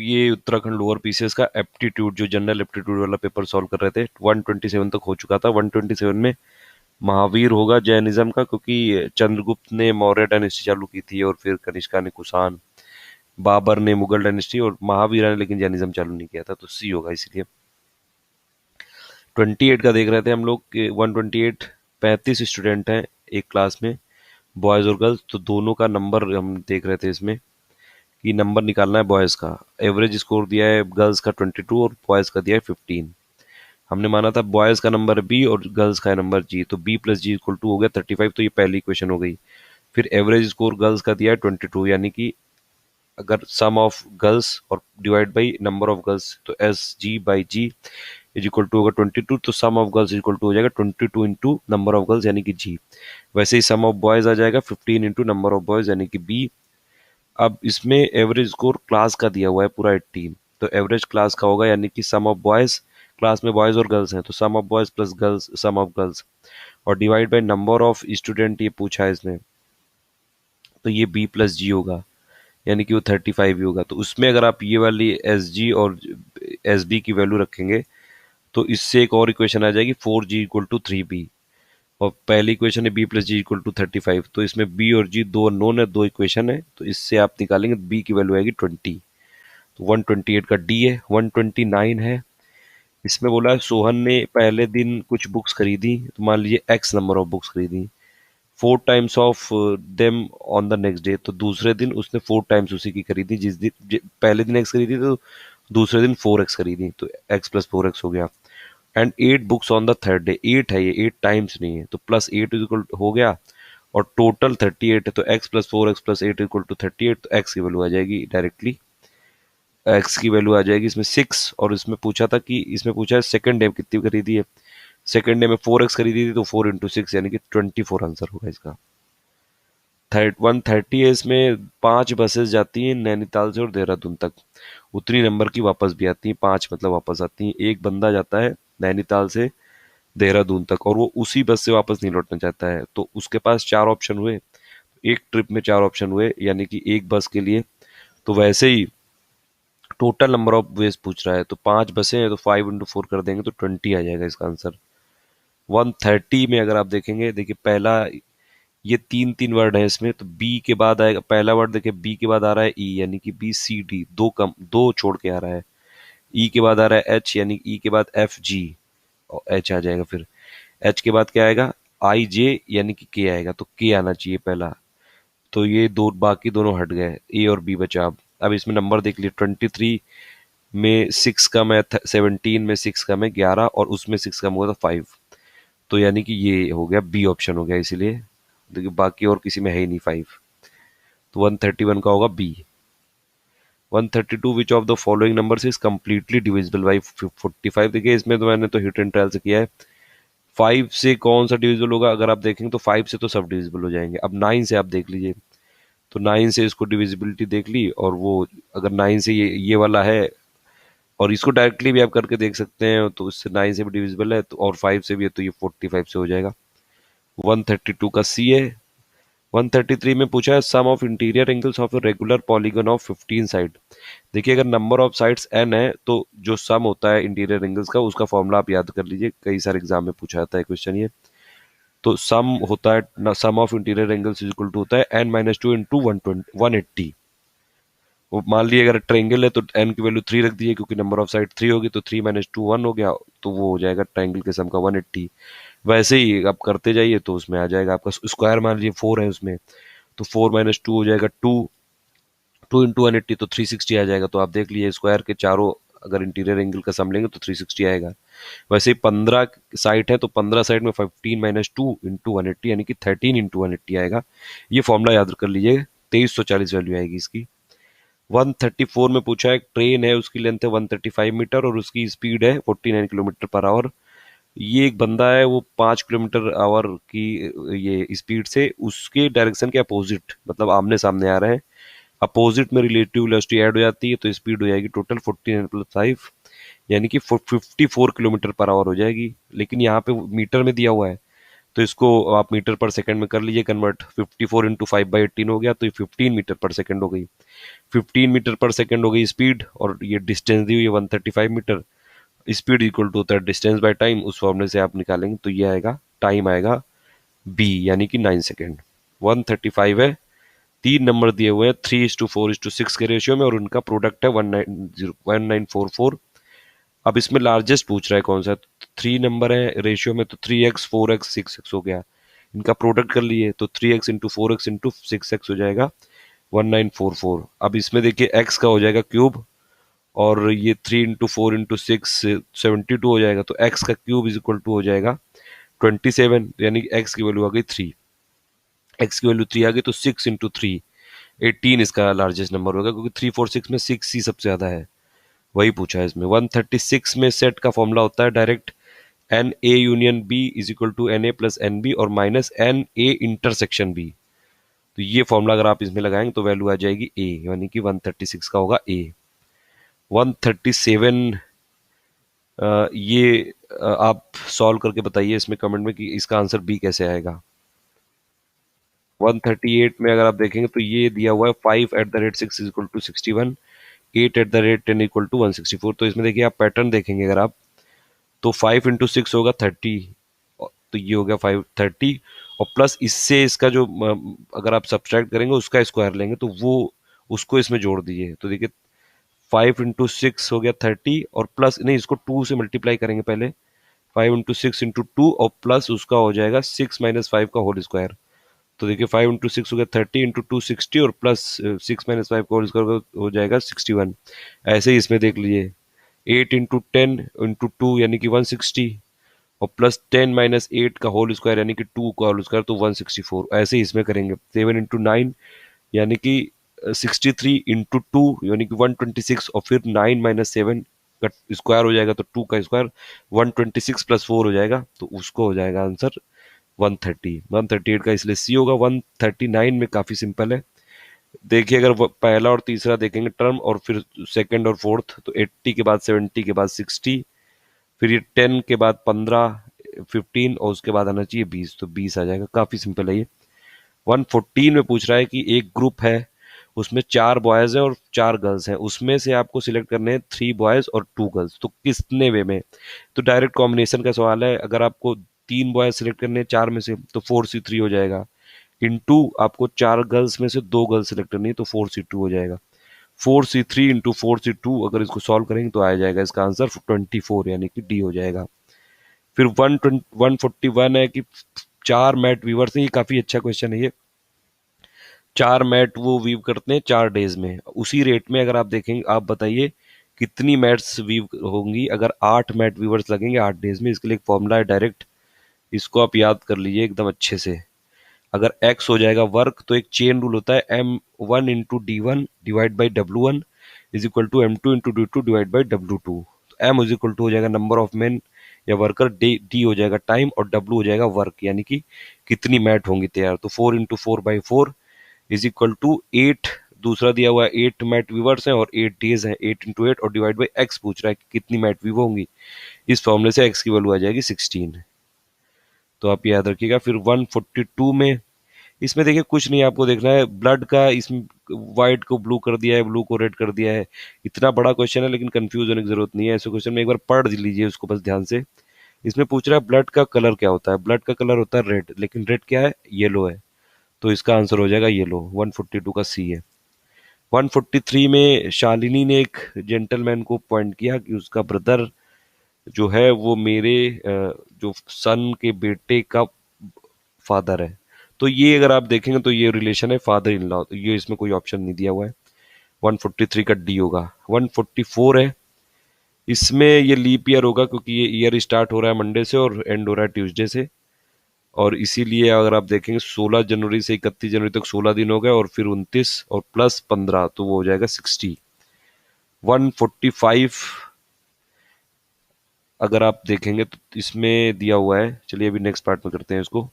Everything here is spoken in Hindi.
ये उत्तराखंड लोअर पीसीएस का एप्टीट्यूड, जो जनरल एप्टीट्यूड वाला पेपर सॉल्व कर रहे थे, 127 तक हो चुका था। 127 में महावीर होगा जैनिज्म का, क्योंकि चंद्रगुप्त ने मौर्य डायनेस्टी चालू की थी और फिर कनिष्का ने कुषाण, बाबर ने मुगल डायनेस्टी और महावीरा ने लेकिन जैनिज्म चालू नहीं किया था, तो सी होगा इसलिए। 28 का देख रहे थे हम लोग कि 128, 35 स्टूडेंट हैं एक क्लास में, बॉयज और गर्ल्स, तो दोनों का नंबर हम देख रहे थे इसमें कि नंबर निकालना है बॉयज का। एवरेज स्कोर दिया है गर्ल्स का 22 और बॉयज का दिया है 15। हमने माना था बॉयज का नंबर बी और गर्ल्स का नंबर जी, तो b plus g equal to हो गया 35, तो ये पहली इक्वेशन हो गई। फिर एवरेज स्कोर गर्ल्स का दिया है 22, यानी कि अगर सम ऑफ गर्ल्स और divide by number of girls, तो S G by G is equal to होगा 22, तो sum of girls equal to हो जाएगा 22 इंटू नंबर ऑफ गर्ल्स यानी कि जी। वैसे ही सम ऑफ बॉयज आ जाएगा 15 इंटू नंबर ऑफ बॉयज यानी कि बी। अब इसमें एवरेज स्कोर क्लास का दिया हुआ है पूरा 18, तो एवरेज क्लास का होगा यानी कि सम ऑफ बॉयज, क्लास में बॉयज और गर्ल्स हैं तो sum of boys plus girls sum of girls, और divide by number of student ये पूछा है इसमें, तो ये बी प्लस जी होगा यानी कि वो 35 ही होगा। तो उसमें अगर आप ये वाली एस जी और एस बी की वैल्यू रखेंगे तो इससे एक और इक्वेशन आ जाएगी 4g इक्वल टू 3b, और पहली इक्वेशन है b plus g equal to 35, तो इसमें बी और जी दो नोन है, दो इक्वेशन है, तो इससे आप निकालेंगे बी की वैल्यू आएगी 20। तो 128 का डी है। 129 है, इसमें बोला है सोहन ने पहले दिन कुछ बुक्स खरीदी, तो मान लीजिए एक्स नंबर ऑफ बुक्स खरीदी, 4 times of them on the next day, तो दूसरे दिन उसने 4 टाइम्स उसी की खरीदी, जिस दिन पहले दिन एक्स खरीदी तो दूसरे दिन 4x खरीदी, तो एक्स प्लस 4x हो गया। And 8 books on the third day, 8 है ये, 8 टाइम्स नहीं है, तो प्लस 8 इक्वल हो गया, और टोटल 38 है, तो x plus 4x plus 8 equal to 38, तो एक्स की वैल्यू आ जाएगी डायरेक्टली, एक्स की वैल्यू आ जाएगी इसमें 6। और इसमें पूछा था कि इसमें पूछा है सेकंड डे कितनी खरीदी है, सेकंड डे में 4x खरीदी थी, तो 4 इंटू 6 यानी कि 24 आंसर होगा इसका। 130 है, इसमें 5 बसेस जाती हैं नैनीताल से और देहरादून तक, उतनी नंबर की वापस भी आती हैं, 5 मतलब वापस आती हैं। एक बंदा जाता है नैनीताल से देहरादून तक और वो उसी बस से वापस नहीं लौटना चाहता है, तो उसके पास 4 ऑप्शन हुए, एक ट्रिप में 4 ऑप्शन हुए यानी कि एक बस के लिए। तो वैसे ही टोटल नंबर ऑफ वेज पूछ रहा है, तो 5 बसें हैं तो 5 इंटू 4 कर देंगे तो 20 आ जाएगा इसका आंसर। 130 में अगर आप देखेंगे, देखिए पहला, ये तीन तीन वर्ड है इसमें, तो बी के बाद आएगा पहला वर्ड, देखिए बी के बाद आ रहा है ई यानी कि बी सी डी, दो छोड़ के आ रहा है। ई के बाद आ रहा है एच यानी ई के बाद एफ जी और एच आ जाएगा। फिर एच के बाद क्या आएगा, आई जे यानी कि के आएगा, तो के आना चाहिए पहला, तो ये दो बाकी दोनों हट गए, ए और बी बचा। अब इसमें नंबर देख लिए, 23 में 6 कम है, 17 में 6 कम है 11, और उसमें 6 कम होगा तो 5, तो यानी कि ये हो गया बी ऑप्शन हो गया, इसीलिए देखिए बाकी और किसी में है ही नहीं 5, तो 131 का होगा b. 132, which of the following numbers is completely divisible by 45, देखिए इसमें तो मैंने तो हिट एंड ट्रायल से किया है। 5 से कौन सा डिविजिबल होगा, अगर आप देखेंगे तो 5 से तो सब डिविजिबल हो जाएंगे। अब 9 से आप देख लीजिए, तो 9 से इसको डिविजिबिलिटी देख ली, और वो अगर 9 से ये वाला है, और इसको डायरेक्टली भी आप करके देख सकते हैं, तो इससे 9 से भी डिविजिबल है, तो और 5 से भी है, तो ये 45 से हो जाएगा। 132 का सी है। 133 में पूछा है sum of interior angles of a regular polygon of 15 side, देखिए अगर नंबर ऑफ साइड्स n है तो जो सम होता है इंटीरियर एंगल्स का उसका फॉर्मूला आप याद कर लीजिए, कई सारे एग्जाम में पूछा जाता है क्वेश्चन ये। तो सम होता है, sum of interior angles is equal to होता है n-2 इंटू 180। वो मान लीजिए अगर ट्रायंगल है तो n की वैल्यू 3 रख दीजिए, क्योंकि नंबर ऑफ साइड 3 होगी, तो 3-2 1 हो गया, तो वो हो जाएगा ट्रायंगल के सम का 180। वैसे ही आप करते जाइए तो उसमें आ जाएगा आपका स्क्वायर, मान लीजिए 4 है उसमें, तो 4-2 हो जाएगा 2, 2 इंटू 180 तो 360 आ जाएगा। तो आप देख लीजिए स्क्वायर के चारों अगर इंटीरियर एंगल का सम लेंगे तो 360 आएगा। वैसे ही 15 साइड है तो 15 साइड में 15-2 इंटू 180 यानी कि 13 इंटू 180 आएगा। ये फॉर्मूला याद कर लीजिए, 2340 वैल्यू आएगी इसकी। 134 में पूछा है एक ट्रेन है, उसकी लेंथ है 135 मीटर और उसकी स्पीड है 49 किलोमीटर पर आवर। ये एक बंदा है, वो 5 किलोमीटर आवर की ये स्पीड से उसके डायरेक्शन के अपोजिट, मतलब आमने सामने आ रहे हैं, अपोजिट में रिलेटिव वेलोसिटी ऐड हो जाती है, तो स्पीड हो जाएगी टोटल 49 प्लस 5 यानी कि 54 किलोमीटर पर आवर हो जाएगी। लेकिन यहाँ पे मीटर में दिया हुआ है, तो इसको आप मीटर पर सेकंड में कर लीजिए कन्वर्ट। 54 इंटू 5/18 हो गया, तो ये 15 मीटर पर सेकंड हो गई। 15 मीटर पर सेकंड हो गई स्पीड, और ये डिस्टेंस दी हुई है 135 मीटर। स्पीड इक्वल टू होता है डिस्टेंस बाय टाइम, उस फॉर्मूले से आप निकालेंगे तो ये आएगा, टाइम आएगा बी यानी कि 9 सेकेंड। 135 है, 3 नंबर दिए हुए हैं 3:4:6 के रेशियो में, और उनका प्रोडक्ट है 1944। अब इसमें लार्जेस्ट पूछ रहा है कौन सा, 3 नंबर है रेशियो में, तो 3x 4x 6x हो गया। इनका प्रोडक्ट कर लिए तो 3x into 4x into 6x हो जाएगा 1944। अब इसमें देखिए x का हो जाएगा क्यूब, और ये 3 इंटू 4 इंटू 6 72 हो जाएगा, तो x का क्यूब इज इक्वल टू हो जाएगा 27, यानी कि x की वैल्यू आ गई 3। x की वैल्यू 3 आ गई, तो 6 इंटू 3 18 इसका लार्जेस्ट नंबर होगा, क्योंकि 3 4 6 में 6 ही सबसे ज्यादा है। वही पूछा है इसमें। 136 में सेट का फॉर्मूला होता है direct, N A union B is equal to N A plus N B और minus N A intersection B. तो ये फॉर्मूला अगर आप इसमें लगाएंगे तो वैल्यू आ जाएगी ए, यानी कि 136 का होगा ए। 137 ये आप सॉल्व करके बताइए इसमें कमेंट में कि इसका आंसर बी कैसे आएगा। 138 में अगर आप देखेंगे तो ये दिया हुआ है 5 @ 6 is equal to 61, 8 @ 10 equal to 164। तो इसमें देखिए आप पैटर्न देखेंगे अगर आप, तो 5 इंटू 6 होगा 30, तो ये हो गया 530, और प्लस इससे इसका जो अगर आप सब्सट्रैक्ट करेंगे उसका स्क्वायर लेंगे तो वो उसको इसमें जोड़ दीजिए, तो देखिए 5 इंटू 6 हो गया 30, और प्लस नहीं, इसको 2 से मल्टीप्लाई करेंगे पहले, 5 इंटू 6 इंटू 2 और प्लस उसका हो जाएगा 6 - 5 का होल स्क्वायर। तो देखिए 5 इंटू 6 हो गया 30, इंटू 2 60, और प्लस 6 - 5 का होल स्क्वायर हो जाएगा 61। ऐसे ही इसमें देख लीजिए 8 इंटू 10 इंटू 2 यानी कि 160, और प्लस 10 - 8 का होल स्क्वायर यानी कि 2 का होल स्क्वायर, तो 164। ऐसे ही इसमें करेंगे 7 इंटू 9 यानी कि 63 इंटू 2 यानी कि 126, और फिर 9 - 7 का स्क्वायर हो जाएगा, तो 2 का स्क्वायर 126 प्लस 4 हो जाएगा, तो उसको हो जाएगा आंसर 130। 138 का इसलिए सी होगा। 139 में काफी सिंपल है, देखिए अगर पहला और तीसरा देखेंगे टर्म, और फिर सेकंड और फोर्थ, तो 80 के बाद 70 के बाद 60, फिर ये 10 के बाद 15, 15 और उसके बाद आना चाहिए 20, तो 20 आ जाएगा। काफी सिंपल है ये। 114 में पूछ रहा है कि एक ग्रुप है, उसमें 4 बॉयज हैं और 4 गर्ल्स हैं, उसमें से आपको सिलेक्ट करने हैं 3 बॉयज और 2 गर्ल्स, तो कितने वे में। तो डायरेक्ट कॉम्बिनेशन का सवाल है, अगर आपको 3 बॉयज सिलेक्ट करने हैं 4 में से, तो 4C3 हो जाएगा, इंटू आपको 4 गर्ल्स में से 2 गर्ल्स सिलेक्ट करनी है, तो 4C2 हो जाएगा। 4C3 इंटू 4C2 अगर इसको सॉल्व करेंगे तो आ जाएगा इसका आंसर 24, यानी कि डी हो जाएगा। फिर 141 है कि 4 मैट वीवर से, ये काफी अच्छा क्वेश्चन है ये। 4 मैट वो वीव करते हैं 4 डेज में, उसी रेट में अगर आप देखेंगे, आप बताइए कितनी मैट्स वीव होंगी अगर 8 मैट वीवर्स लगेंगे 8 डेज में। इसके लिए एक फॉर्मूला है डायरेक्ट, इसको आप याद कर लीजिए एकदम अच्छे से। अगर एक्स हो जाएगा वर्क, तो एक चेन रूल होता है, M1 × D1 divide by W1 is equal to M2 × D2 divide by W2। M is equal to हो जाएगा नंबर ऑफ मैन या वर्कर, डी हो जाएगा टाइम, और डब्ल्यू हो जाएगा वर्क, यानी कि कितनी मैट होंगी तैयार। तो 4 × 4/4 इज इक्वल टू 8, दूसरा दिया हुआ है 8 मैट वीवर्स हैं और 8 डेज हैं, 8 × 8 और डिवाइड बाई एक्स पूछ रहा है कि कितनी मैट वीव होंगी। इस फॉर्मूले से एक्स की वैल्यू आ जाएगी 16, तो आप याद रखिएगा। फिर 142 में, इसमें देखिए कुछ नहीं आपको देखना है, ब्लड का इसमें व्हाइट को ब्लू कर दिया है, ब्लू को रेड कर दिया है। इतना बड़ा क्वेश्चन है लेकिन कंफ्यूज होने की जरूरत नहीं है, ऐसे क्वेश्चन में एक बार पढ़ लीजिए उसको बस ध्यान से। इसमें पूछ रहा है ब्लड का कलर क्या होता है, ब्लड का कलर होता है रेड, लेकिन रेड क्या है, येलो है, तो इसका आंसर हो जाएगा येलो। 142 का सी है। 143 में शालिनी ने एक जेंटलमैन को पॉइंट किया कि उसका ब्रदर जो है वो मेरे जो सन के बेटे का फादर है। तो ये अगर आप देखेंगे तो ये रिलेशन है फादर इन लॉ, तो ये इसमें कोई ऑप्शन नहीं दिया हुआ है। 143 का डी होगा। 144 है, इसमें ये लीप ईयर होगा क्योंकि ये ईयर स्टार्ट हो रहा है मंडे से और एंड हो रहा है ट्यूसडे से, और इसीलिए अगर आप देखेंगे 16 जनवरी से 31 जनवरी तक 16 दिन हो गए, और फिर 29 और प्लस 15 तो वो हो जाएगा 60। 145 अगर आप देखेंगे तो इसमें दिया हुआ है, चलिए अभी नेक्स्ट पार्ट में करते हैं इसको।